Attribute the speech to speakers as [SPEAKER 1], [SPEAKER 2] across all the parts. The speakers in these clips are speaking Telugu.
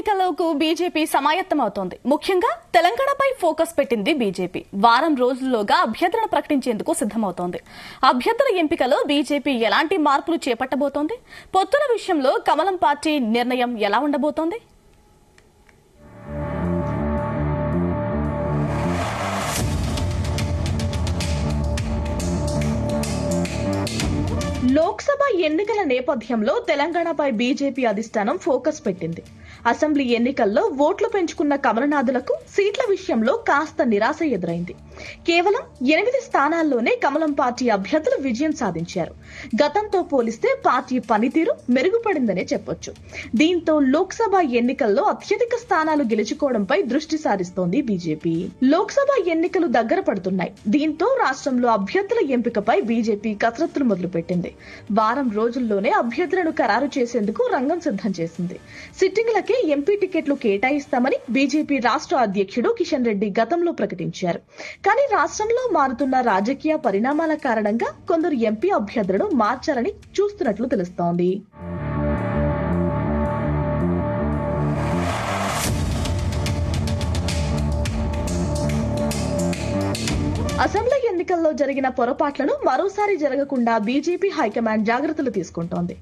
[SPEAKER 1] ఎన్నికలకు బీజేపీ సమాయత్తమవుతోంది. ముఖ్యంగా తెలంగాణపై ఫోకస్ పెట్టింది బీజేపీ. వారం రోజుల్లోగా అభ్యర్థులను ప్రకటించేందుకు సిద్దమవుతోంది. అభ్యర్థుల ఎంపికలో బీజేపీ ఎలాంటి మార్పులు చేపట్టబోతోంది? పొత్తుల విషయంలో కమలం పార్టీ నిర్ణయం ఎలా ఉండబోతోంది? లోక్సభ ఎన్నికల నేపథ్యంలో తెలంగాణపై బీజేపీ అధిష్టానం ఫోకస్ పెట్టింది. అసెంబ్లీ ఎన్నికల్లో ఓట్లు పెంచుకున్న కమలనాథులకు సీట్ల విషయంలో కాస్త నిరాశ ఎదురైంది. కేవలం 8 స్థానాల్లోనే కమలం పార్టీ అభ్యర్థులు విజయం సాధించారు. గతంతో పోలిస్తే పార్టీ పనితీరు మెరుగుపడిందనే చెప్పొచ్చు. దీంతో లోక్సభ ఎన్నికల్లో అత్యధిక స్థానాలు గెలుచుకోవడంపై దృష్టి సారిస్తోంది బీజేపీ. లోక్సభ ఎన్నికలు దగ్గర పడుతున్నాయి. దీంతో రాష్ట్రంలో అభ్యర్థుల ఎంపికపై బీజేపీ కసరత్తులు మొదలుపెట్టింది. వారం రోజుల్లోనే అభ్యర్థులను ఖరారు చేసేందుకు రంగం సిద్ధం చేసింది. సిట్టింగ్లకే ఎంపీ టికెట్లు కేటాయిస్తామని బీజేపీ రాష్ట్ర అధ్యక్షుడు కిషన్ రెడ్డి గతంలో ప్రకటించారు. కానీ రాష్ట్రంలో మారుతున్న రాజకీయ పరిణామాల కారణంగా కొందరు ఎంపీ అభ్యర్థులను మార్చాలని చూస్తున్నట్లు తెలుస్తోంది. అసెంబ్లీ ఎన్నికల్లో జరిగిన పొరపాట్లను మరోసారి జరగకుండా బీజేపీ హైకమాండ్ జాగ్రత్తలు తీసుకుంటోంది.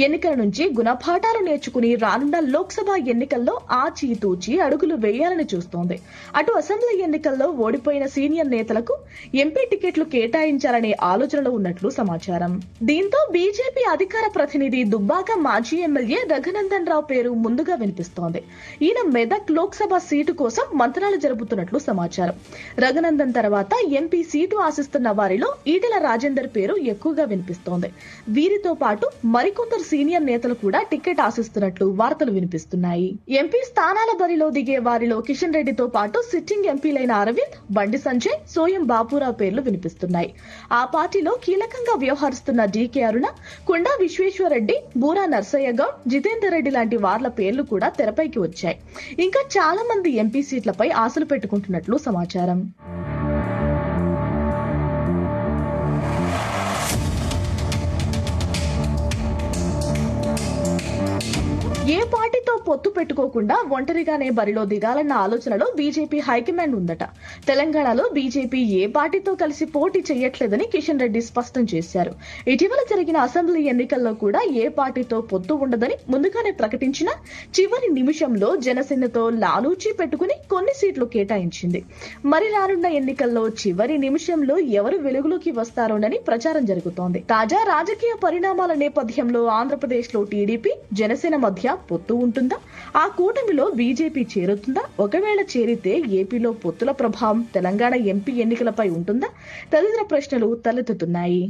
[SPEAKER 1] ఎన్నికల నుంచి గుణపాఠాలు నేర్చుకుని రానున్న లోక్సభ ఎన్నికల్లో ఆచితూచి అడుగులు వేయాలని చూస్తోంది. అటు అసెంబ్లీ ఎన్నికల్లో ఓడిపోయిన సీనియర్ నేతలకు ఎంపీ టికెట్లు కేటాయించాలనే ఆలోచనలో ఉన్నట్లు సమాచారం. దీంతో బీజేపీ అధికార ప్రతినిధి దుబ్బాక మాజీ ఎమ్మెల్యే రఘునందన్ రావు పేరు ముందుగా వినిపిస్తోంది. ఈయన మెదక్ లోక్సభ సీటు కోసం మంత్రాలు జరుపుతున్నట్లు సమాచారం. రఘునందన్ తర్వాత ఎంపీ సీటు ఆశిస్తున్న వారిలో ఈటెల రాజేందర్ పేరు ఎక్కువగా వినిపిస్తోంది. వీరితో పాటు మరికొందరు సీనియర్ నేతలు కూడా టికెట్ ఆశిస్తున్నట్లు వార్తలు వినిపిస్తున్నాయి. ఎంపీ స్థానాల బరిలో దిగే వారిలో కిషన్ రెడ్డితో పాటు సిట్టింగ్ ఎంపీలైన అరవింద్, బండి సంజయ్, సోయం బాపురావు పేర్లు వినిపిస్తున్నాయి. ఆ పార్టీలో కీలకంగా వ్యవహరిస్తున్న డీకే అరుణ, కొండా విశ్వేశ్వరరెడ్డి, బూరా నర్సయ్య గౌడ్, జితేందర్ రెడ్డి లాంటి వార్ల పేర్లు కూడా తెరపైకి వచ్చాయి. ఇంకా చాలా మంది ఎంపీ సీట్లపై ఆశలు పెట్టుకుంటున్నట్లు సమాచారం. ఏ పార్టీతో పొత్తు పెట్టుకోకుండా ఒంటరిగానే బరిలో దిగాలన్న ఆలోచనలో బీజేపీ హైకమాండ్ ఉందట. తెలంగాణలో బీజేపీ ఏ పార్టీతో కలిసి పోటీ చేయట్లేదని కిషన్ రెడ్డి స్పష్టం చేశారు. ఇటీవల జరిగిన అసెంబ్లీ ఎన్నికల్లో కూడా ఏ పార్టీతో పొత్తు ఉండదని ముందుగానే ప్రకటించిన చివరి నిమిషంలో జనసేనతో లాలూచీ పెట్టుకుని కొన్ని సీట్లు కేటాయించింది. మరి రానున్న ఎన్నికల్లో చివరి నిమిషంలో ఎవరు వెలుగులోకి వస్తారోనని ప్రచారం జరుగుతోంది. తాజా రాజకీయ పరిణామాల నేపథ్యంలో ఆంధ్రప్రదేశ్ లో టీడీపీ, జనసేన మధ్య పొత్తు ఉంటుందా? ఆ కూటమిలో బీజేపీ చేరుతుందా? ఒకవేళ చేరితే ఏపీలో పొత్తుల ప్రభావం తెలంగాణ ఎంపీ ఎన్నికలపై ఉంటుందా? తదితర ప్రశ్నలు తలెత్తుతున్నాయి.